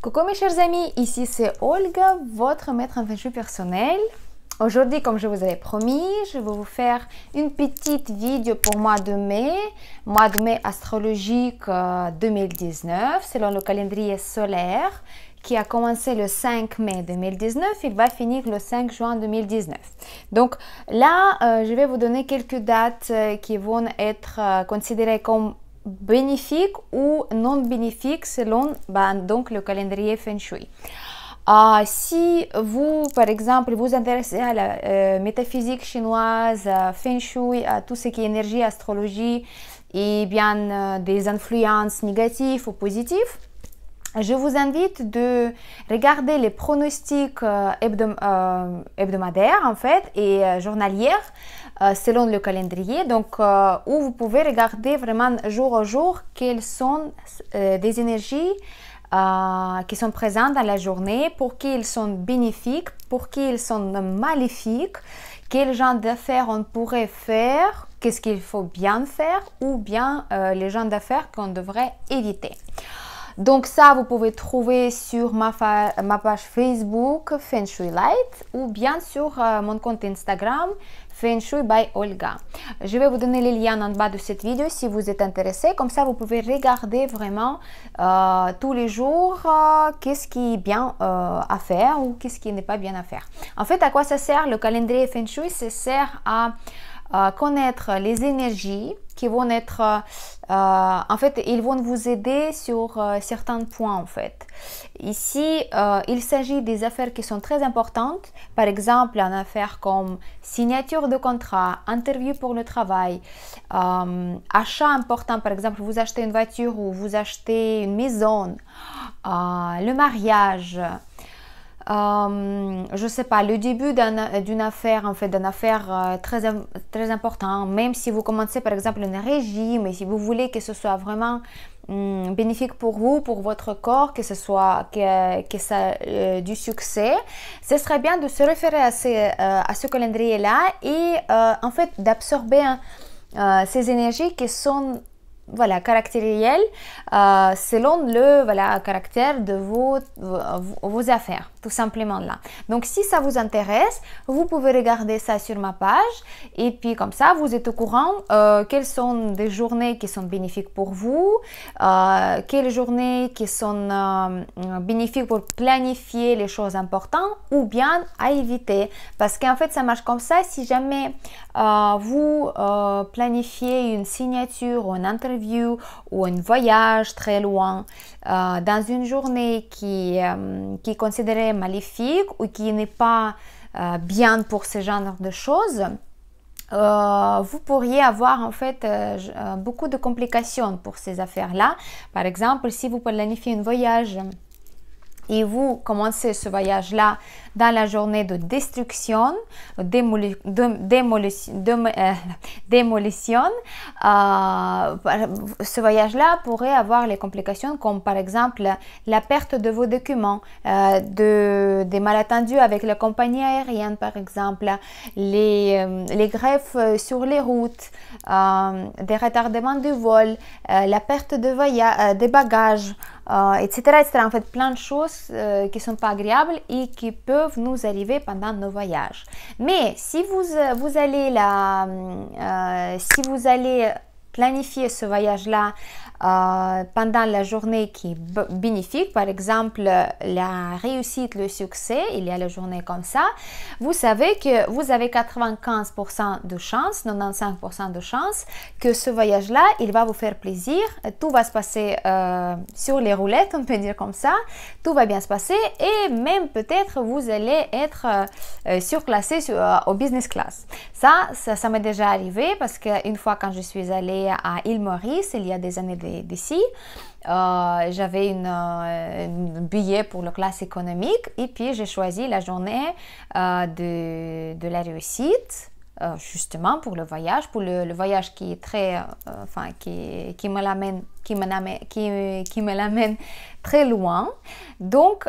Coucou mes chers amis, ici c'est Olga, votre maître en feng shui personnel. Aujourd'hui, comme je vous avais promis, je vais vous faire une petite vidéo pour mois de mai astrologique 2019, selon le calendrier solaire qui a commencé le 5 mai 2019, il va finir le 5 juin 2019. Donc là, je vais vous donner quelques dates qui vont être considérées comme bénéfiques ou non bénéfiques selon donc le calendrier feng shui. Si vous, par exemple, vous intéressez à la métaphysique chinoise, feng shui, à tout ce qui est énergie, astrologie et bien des influences négatives ou positives, je vous invite de regarder les pronostics hebdomadaires en fait et journalières selon le calendrier, donc où vous pouvez regarder vraiment jour au jour quelles sont des énergies qui sont présentes dans la journée, pour qui ils sont bénéfiques, pour qui ils sont maléfiques, quel genre d'affaires on pourrait faire, qu'est-ce qu'il faut bien faire ou bien les genres d'affaires qu'on devrait éviter. Donc ça, vous pouvez trouver sur ma page Facebook Feng Shui Light ou bien sur mon compte Instagram Feng Shui by Olga. Je vais vous donner les liens en bas de cette vidéo si vous êtes intéressé. Comme ça, vous pouvez regarder vraiment tous les jours qu'est-ce qui est bien à faire ou qu'est-ce qui n'est pas bien à faire. En fait, à quoi ça sert le calendrier Feng Shui? Ça sert à connaître les énergies qui vont être en fait, ils vont vous aider sur certains points en fait. Ici, il s'agit des affaires qui sont très importantes, par exemple une affaire comme signature de contrat, interview pour le travail, achat important, par exemple vous achetez une voiture ou vous achetez une maison, le mariage, je sais pas, le début d'une affaire, en fait, d'une affaire très importante, même si vous commencez par exemple un régime et si vous voulez que ce soit vraiment bénéfique pour vous, pour votre corps, que ce soit du succès, ce serait bien de se référer à ce calendrier-là et en fait d'absorber ces énergies qui sont caractérielles selon le caractère de vos affaires, tout simplement là. Donc si ça vous intéresse, vous pouvez regarder ça sur ma page et puis comme ça vous êtes au courant quelles sont des journées qui sont bénéfiques pour vous, quelles journées qui sont bénéfiques pour planifier les choses importantes ou bien à éviter, parce qu'en fait ça marche comme ça. Si jamais vous planifiez une signature ou une interview ou un voyage très loin dans une journée qui est considérée maléfique ou qui n'est pas bien pour ce genre de choses, vous pourriez avoir en fait beaucoup de complications pour ces affaires-là. Par exemple, si vous planifiez un voyage et vous commencez ce voyage-là dans la journée de destruction, démolition, ce voyage-là pourrait avoir les complications comme par exemple la perte de vos documents, des malentendus avec la compagnie aérienne par exemple, les greffes sur les routes, des retardements du vol, la perte des bagages, etc., etc. En fait, plein de choses qui ne sont pas agréables et qui peuvent nous arriver pendant nos voyages. Mais si vous allez planifier ce voyage-là pendant la journée qui est bénéfique, par exemple la réussite, le succès, il y a la journée comme ça, vous savez que vous avez 95% de chance, 95% de chance que ce voyage-là, il va vous faire plaisir, tout va se passer sur les roulettes, on peut dire comme ça, tout va bien se passer et même peut-être vous allez être surclassé au business class. Ça m'est déjà arrivé parce qu'une fois quand je suis allée à Île Maurice, il y a des années d'ici, j'avais un billet pour la classe économique et puis j'ai choisi la journée de la réussite justement pour le voyage, pour le voyage qui est très, qui me l'amène très loin. Donc,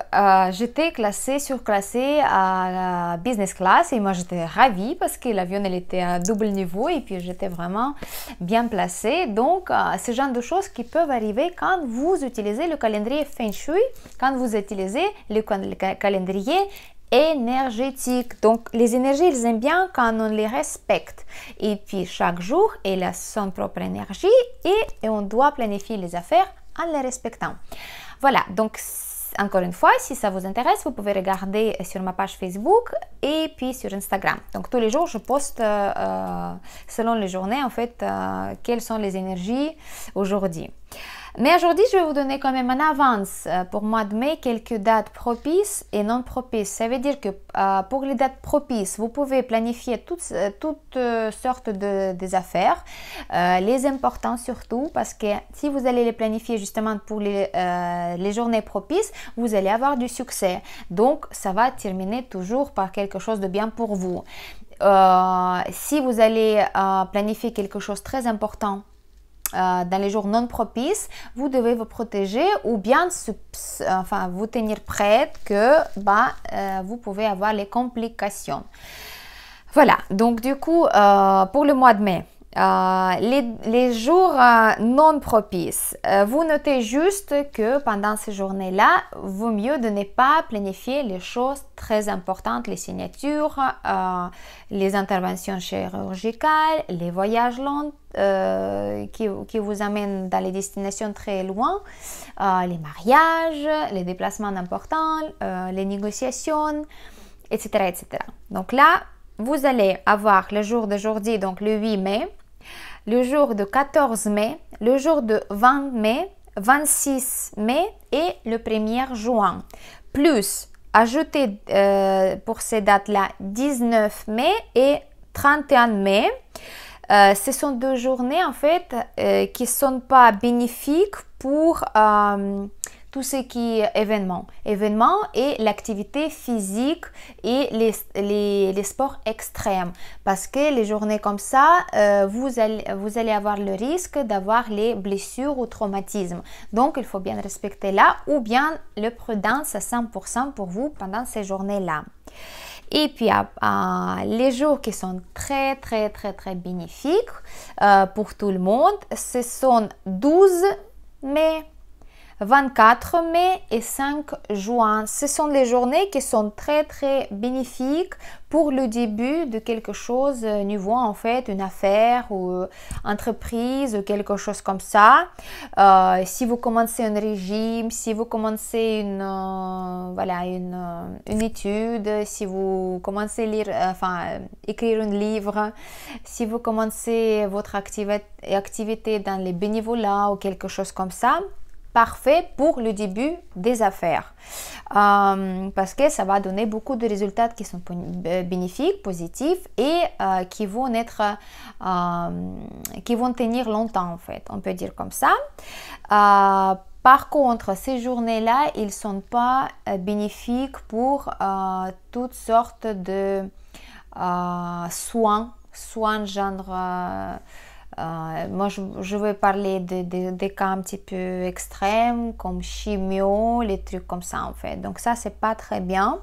j'étais surclassée à la business class et moi j'étais ravie parce que l'avion elle était à double niveau et puis j'étais vraiment bien placée. Donc, ce genre de choses qui peuvent arriver quand vous utilisez le calendrier Feng Shui, quand vous utilisez le calendrier énergétique. Donc, les énergies, ils aiment bien quand on les respecte. Et puis, chaque jour, il a son propre énergie et on doit planifier les affaires en les respectant. Voilà, donc, encore une fois, si ça vous intéresse, vous pouvez regarder sur ma page Facebook et puis sur Instagram. Donc, tous les jours, je poste selon les journées, en fait, quelles sont les énergies aujourd'hui. Mais aujourd'hui, je vais vous donner quand même en avance pour mois de mai quelques dates propices et non propices. Ça veut dire que pour les dates propices, vous pouvez planifier toutes sortes des affaires, les importants surtout, parce que si vous allez les planifier justement pour les journées propices, vous allez avoir du succès. Donc, ça va terminer toujours par quelque chose de bien pour vous. Si vous allez planifier quelque chose de très important, dans les jours non propices, vous devez vous protéger ou bien vous tenir prête que vous pouvez avoir les complications. Voilà, donc du coup, pour le mois de mai, les jours non propices, vous notez juste que pendant ces journées-là, vaut mieux de ne pas planifier les choses très importantes, les signatures, les interventions chirurgicales, les voyages longs qui vous amènent dans les destinations très loin, les mariages, les déplacements importants, les négociations, etc., etc. Donc là, vous allez avoir le jour d'aujourd'hui, donc le 8 mai, le jour de 14 mai, le jour de 20 mai, 26 mai et le 1er juin. Plus, ajoutez pour ces dates-là 19 mai et 31 mai. Ce sont deux journées en fait qui ne sont pas bénéfiques pour tout ce qui est événement et l'activité physique et les sports extrêmes, parce que les journées comme ça, vous allez avoir le risque d'avoir les blessures ou traumatismes. Donc, il faut bien respecter là, ou bien le prudence à 100% pour vous pendant ces journées-là. Et puis, les jours qui sont très, très, très, très bénéfiques pour tout le monde, ce sont 12 mai, 24 mai et 5 juin. Ce sont les journées qui sont très très bénéfiques pour le début de quelque chose nouveau, en fait, une affaire ou entreprise ou quelque chose comme ça. Si vous commencez un régime, si vous commencez une étude, si vous commencez écrire un livre, si vous commencez votre activité dans les bénévolats ou quelque chose comme ça, parfait pour le début des affaires parce que ça va donner beaucoup de résultats qui sont bénéfiques, positifs et qui vont tenir longtemps, en fait, on peut dire comme ça. Par contre, ces journées-là, ils ne sont pas bénéfiques pour toutes sortes de soins genre moi, je vais parler des cas un petit peu extrêmes, comme chimio, les trucs comme ça, en fait. Donc, ça, c'est pas très bien.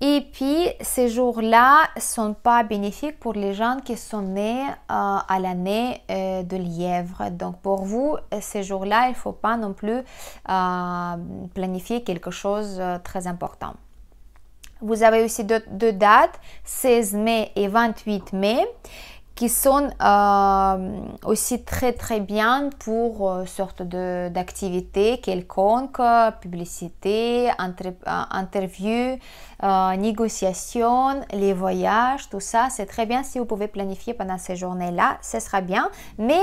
Et puis, ces jours-là ne sont pas bénéfiques pour les gens qui sont nés à l'année de lièvre. Donc, pour vous, ces jours-là, il ne faut pas non plus planifier quelque chose de très important. Vous avez aussi deux dates, 16 mai et 28 mai, qui sont aussi très très bien pour sorte d'activité quelconque, publicité, interview, négociation, les voyages, tout ça, c'est très bien si vous pouvez planifier pendant ces journées-là, ce sera bien, mais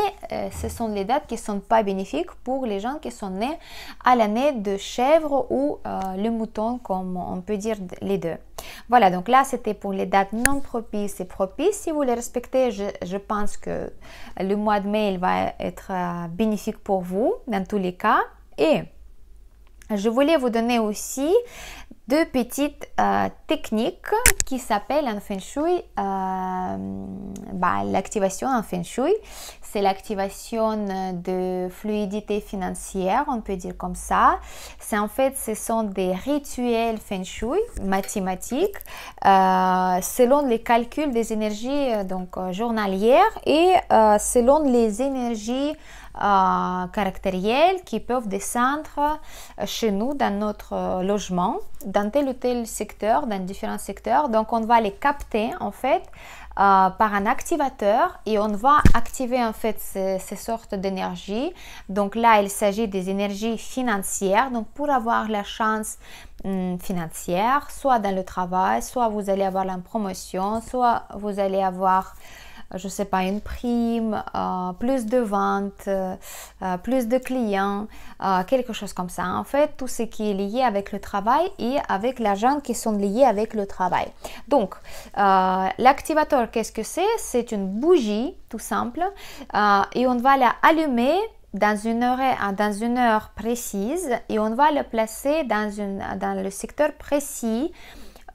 ce sont les dates qui ne sont pas bénéfiques pour les gens qui sont nés à l'année de chèvre ou le mouton, comme on peut dire les deux. Voilà, donc là, c'était pour les dates non propices et propices. Si vous les respectez, je pense que le mois de mai, il va être bénéfique pour vous, dans tous les cas. Et je voulais vous donner aussi deux petites techniques qui s'appellent en Feng Shui l'activation en Feng Shui. C'est l'activation de fluidité financière, on peut dire comme ça. C'est en fait, ce sont des rituels Feng Shui mathématiques selon les calculs des énergies journalières et selon les énergies caractérielles qui peuvent descendre chez nous dans notre logement, dans tel ou tel secteur, dans différents secteurs. Donc on va les capter en fait par un activateur et on va activer en fait ces sortes d'énergie. Donc là, il s'agit des énergies financières. Donc pour avoir la chance financière, soit dans le travail, soit vous allez avoir la promotion, soit vous allez avoir je sais pas, une prime, plus de ventes, plus de clients, quelque chose comme ça. En fait, tout ce qui est lié avec le travail et avec l'argent qui sont liés avec le travail. Donc, l'activateur, qu'est-ce que c'est? C'est une bougie, tout simple, et on va la allumer dans une heure précise et on va le placer dans le secteur précis.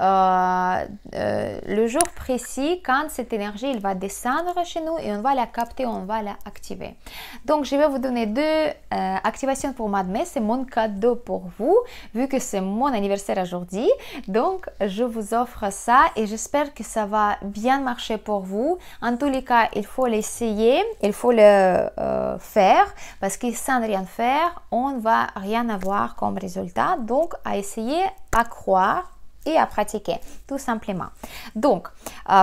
Le jour précis quand cette énergie il va descendre chez nous et on va la capter, on va la activer. Donc je vais vous donner deux activations pour mois de mai, c'est mon cadeau pour vous vu que c'est mon anniversaire aujourd'hui. Donc je vous offre ça et j'espère que ça va bien marcher pour vous. En tous les cas, il faut l'essayer, il faut le faire parce que sans rien faire, on ne va rien avoir comme résultat. Donc à essayer, à croire et à pratiquer, tout simplement. Donc,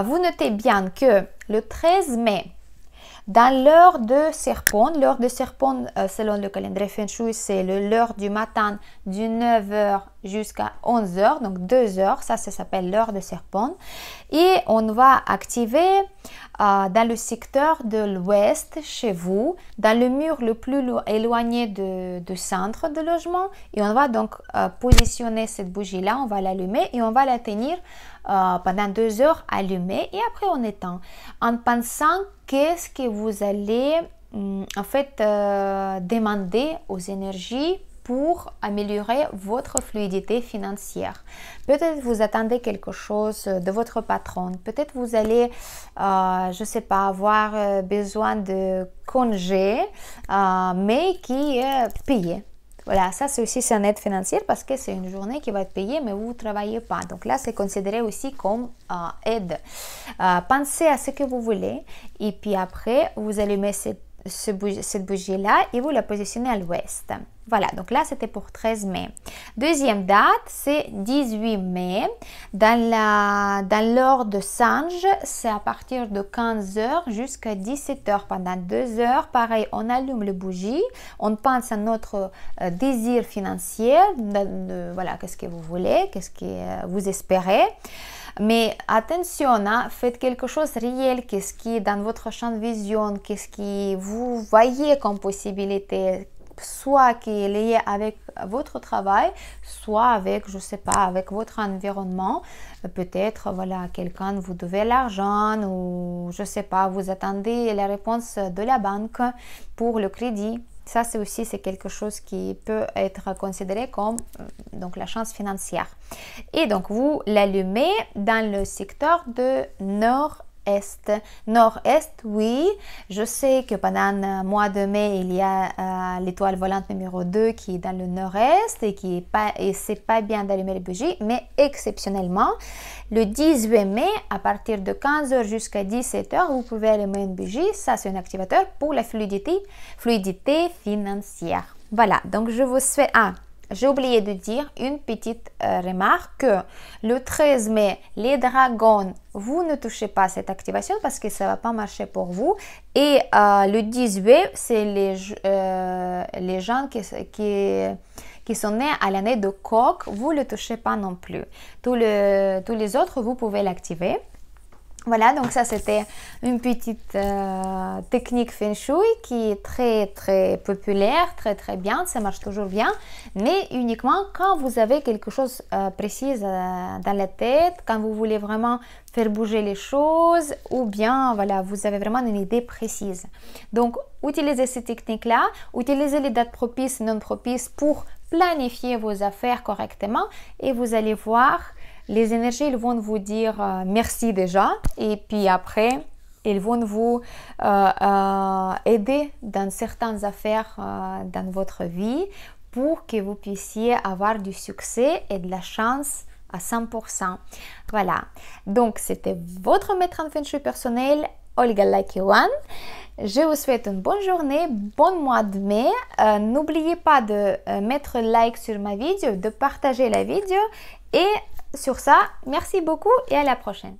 vous notez bien que le 13 mai, dans l'heure de serpent, selon le calendrier Feng Shui, c'est l'heure du matin du 9h jusqu'à 11h, donc 2 heures, ça s'appelle l'heure de serpent. Et on va activer dans le secteur de l'ouest chez vous, dans le mur le plus éloigné du centre de logement. Et on va donc positionner cette bougie-là, on va l'allumer et on va la tenir pendant 2 heures allumée et après on éteint. En pensant qu'est-ce que vous allez en fait demander aux énergies pour améliorer votre fluidité financière. Peut-être vous attendez quelque chose de votre patron. Peut-être vous allez, je ne sais pas, avoir besoin de congé, mais qui est payé. Voilà, ça c'est aussi une aide financière parce que c'est une journée qui va être payée, mais vous ne travaillez pas. Donc là, c'est considéré aussi comme aide. Pensez à ce que vous voulez et puis après, vous allumez cette bougie-là et vous la positionnez à l'ouest. Voilà, donc là, c'était pour 13 mai. Deuxième date, c'est 18 mai. Dans l'heure de Sange, c'est à partir de 15h jusqu'à 17h. Pendant 2 heures, pareil, on allume les bougies, on pense à notre désir financier, voilà, qu'est-ce que vous voulez, qu'est-ce que vous espérez. Mais attention, faites quelque chose de réel, qu'est-ce qui est dans votre champ de vision, qu'est-ce que vous voyez comme possibilité, soit qui est lié avec votre travail, soit avec, je ne sais pas, avec votre environnement. Peut-être, voilà, quelqu'un vous devez l'argent ou, je ne sais pas, vous attendez la réponse de la banque pour le crédit. Ça, c'est quelque chose qui peut être considéré comme donc, la chance financière. Et donc, vous l'allumez dans le secteur de nord-est. Nord-est, oui, je sais que pendant le mois de mai, il y a l'étoile volante numéro 2 qui est dans le nord-est et c'est pas bien d'allumer les bougies, mais exceptionnellement, le 18 mai, à partir de 15h jusqu'à 17h, vous pouvez allumer une bougie. Ça, c'est un activateur pour la fluidité financière. Voilà, donc je vous souhaite... J'ai oublié de dire une petite remarque que le 13 mai, les dragons, vous ne touchez pas à cette activation parce que ça ne va pas marcher pour vous. Et le 18, c'est les gens qui sont nés à l'année de coq, vous ne le touchez pas non plus. Tous les autres, vous pouvez l'activer. Voilà, donc ça c'était une petite technique Feng Shui qui est très très populaire, très très bien, ça marche toujours bien, mais uniquement quand vous avez quelque chose précis dans la tête, quand vous voulez vraiment faire bouger les choses ou bien voilà, vous avez vraiment une idée précise. Donc utilisez ces techniques-là, utilisez les dates propices et non propices pour planifier vos affaires correctement et vous allez voir, les énergies, ils vont vous dire merci déjà et puis après, ils vont vous aider dans certaines affaires dans votre vie pour que vous puissiez avoir du succès et de la chance à 100%. Voilà, donc c'était votre maître en feng shui personnel, Olga Lucky One. Je vous souhaite une bonne journée, bon mois de mai. N'oubliez pas de mettre like sur ma vidéo, de partager la vidéo et sur ça, merci beaucoup et à la prochaine.